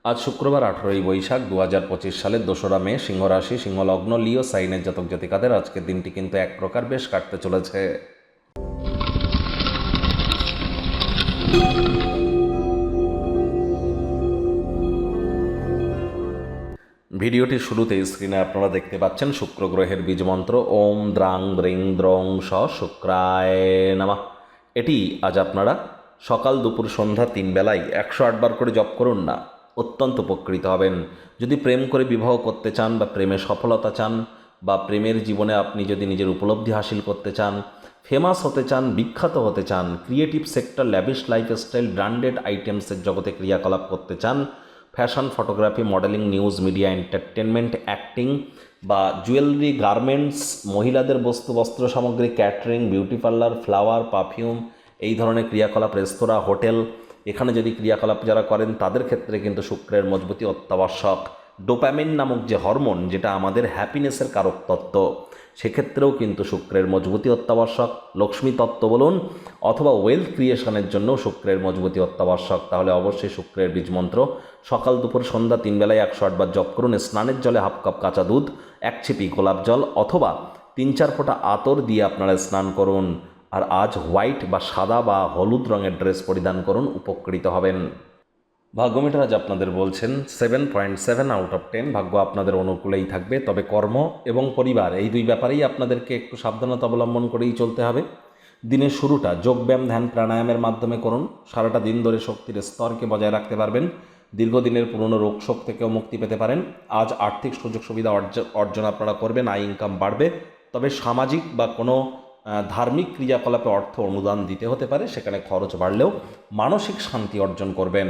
আজ শুক্রবার 18ই বৈশাখ 2025 সালের 2রা মে, সিংহ রাশি, সিংহ লগ্ন, লিও সাইনের জাতক জাতিকাদের আজকের দিনটি কিন্তু এক প্রকার বেশ কাটতে চলেছে। ভিডিওটির শুরুতে স্ক্রিনে আপনারা দেখতে পাচ্ছেন শুক্র গ্রহের বীজমন্ত্র ওম দ্রাং দ্রিং দ্রং স শুক্রায় নমঃ। এটি আজ আপনারা সকাল দুপুর সন্ধ্যা 3 বেলায় 108 বার করে জপ করুন না, অত্যন্ত উপকৃত হবেন। যদি প্রেম করে বিবাহ করতে চান বা প্রেমে সফলতা চান বা প্রেমের জীবনে আপনি যদি নিজের উপলব্ধি হাসিল করতে চান, ফেমাস হতে চান, বিখ্যাত হতে চান, creative sector, lavish lifestyle, branded আইটেমসের জগতে ক্রিয়াকলাপ করতে চান, fashion, photography, modelling, news media, entertainment, acting বা জুয়েলারি, গার্মেন্টস, মহিলাদের বস্তু, বস্ত্র সামগ্রী, catering, beauty parlour, flower, perfume, এই ধরনের ক্রিয়াকলাপ, রেস্তোরাঁ, হোটেল, এখানে যদি ক্রিয়াকলাপ যারা করেন তাদের ক্ষেত্রে কিন্তু শুক্রের মজবুতি অত্যাবশ্যক। ডোপামিন নামক যে হরমোন, যেটা আমাদের হ্যাপিনেসের কারক তত্ত্ব, সেক্ষেত্রেও কিন্তু শুক্রের মজবুতি অত্যাবশ্যক। লক্ষ্মী তত্ত্ব বলুন অথবা ওয়েলথ ক্রিয়েশনের জন্য শুক্রের মজবুতি অত্যাবশ্যক। তাহলে অবশ্যই শুক্রের বীজমন্ত্র সকাল দুপুর সন্ধ্যা 3 বেলায় 108 বার জপ করুন। স্নানের জলে হাফ কাপ কাঁচা দুধ, 1 ছিপি গোলাপ জল অথবা 3-4 ফোঁটা আতর দিয়ে আপনারা স্নান করুন। আর আজ হোয়াইট বা সাদা বা হলুদ রঙের ড্রেস পরিধান করুন, উপকৃত হবেন। ভাগ্যমিটার আজ আপনাদের বলছেন 7.7 আউট অফ 10। ভাগ্য আপনাদের অনুকূলেই থাকবে, তবে কর্ম এবং পরিবার এই দুই ব্যাপারেই আপনাদেরকে একটু সাবধানতা অবলম্বন করেই চলতে হবে। দিনের শুরুটা যোগব্যায়াম, ধ্যান, প্রাণায়ামের মাধ্যমে করুন। সারাটা দিন ধরে শক্তির স্তরকে বজায় রাখতে পারবেন। দীর্ঘদিনের পুরনো রোগশোক থেকেও মুক্তি পেতে পারেন। আজ আর্থিক সুযোগ সুবিধা অর্জন আপনারা করবেন, আয় ইনকাম বাড়বে। তবে সামাজিক বা কোনো ধার্মিক ক্রিয়াকলাপে অর্থ অনুদান দিতে হতে পারে, সেখানে খরচ বাড়লেও মানসিক শান্তি অর্জন করবেন।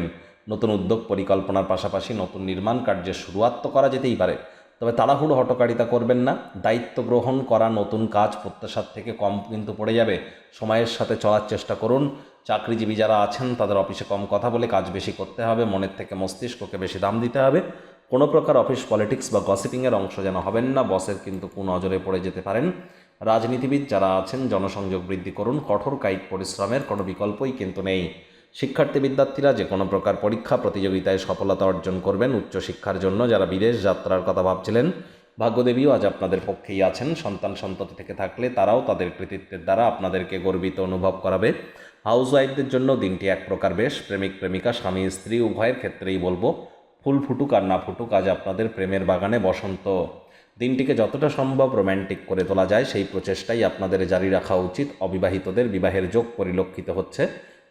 নতুন উদ্যোগ পরিকল্পনার পাশাপাশি নতুন নির্মাণ কার্যের শুরুয়াত তো করা যেতেই পারে, তবে তাড়াহুড়ো হটকারিতা করবেন না। দায়িত্ব গ্রহণ করা নতুন কাজ প্রত্যাশার থেকে কম কিন্তু পড়ে যাবে। সময়ের সাথে চলার চেষ্টা করুন। চাকরিজীবী যারা আছেন তাদের অফিসে কম কথা বলে কাজ বেশি করতে হবে, মনের থেকে মস্তিষ্ককে বেশি দাম দিতে হবে। কোনো প্রকার অফিস পলিটিক্স বা গসিপিংয়ের অংশ যেন হবেন না, বসের কিন্তু কুনজরে পড়ে যেতে পারেন। রাজনীতিবিদ যারা আছেন জনসংযোগ বৃদ্ধি করুন, কঠোর কায়িক পরিশ্রমের কোনো বিকল্পই কিন্তু নেই। শিক্ষার্থী বিদ্যার্থীরা যে কোনো প্রকার পরীক্ষা প্রতিযোগিতায় সফলতা অর্জন করবেন। উচ্চশিক্ষার জন্য যারা বিদেশ যাত্রার কথা ভাবছিলেন, ভাগ্যদেবীও আজ আপনাদের পক্ষেই আছেন। সন্তান সন্ততি থেকে থাকলে তারাও তাদের কৃতিত্বের দ্বারা আপনাদেরকে গর্বিত অনুভব করাবে। হাউস ওয়াইফদের জন্য দিনটি এক প্রকার বেশ। প্রেমিক প্রেমিকা, স্বামী স্ত্রী উভয়ের ক্ষেত্রেই বলবো, ফুল ফুটুক আর না ফুটুক, আজ আপনাদের প্রেমের বাগানে বসন্ত। দিনটিকে যতটা সম্ভব রোম্যান্টিক করে তোলা যায় সেই প্রচেষ্টাই আপনাদের জারি রাখা উচিত। অবিবাহিতদের বিবাহের যোগ পরিলক্ষিত হচ্ছে।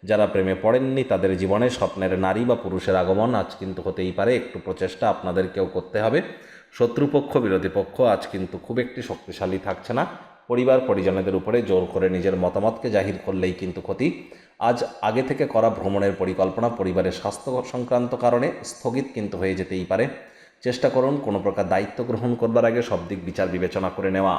যারা প্রেমে পড়েননি তাদের জীবনে স্বপ্নের নারী বা পুরুষের আগমন আজ কিন্তু হতেই পারে। একটু প্রচেষ্টা আপনাদেরকেও করতে হবে। শত্রুপক্ষ, বিরোধী পক্ষ আজ কিন্তু খুব একটি শক্তিশালী থাকছে না। পরিবার পরিজনদের উপরে জোর করে নিজের মতামতকে জাহির করলেই কিন্তু ক্ষতি। আজ আগে থেকে করা ভ্রমণের পরিকল্পনা পরিবারের স্বাস্থ্য সংক্রান্ত কারণে স্থগিত কিন্তু হয়ে যেতেই পারে। চেষ্টা করুন কোনো প্রকার দায়িত্ব গ্রহণ করবার আগে সব দিক বিচার বিবেচনা করে নেওয়া।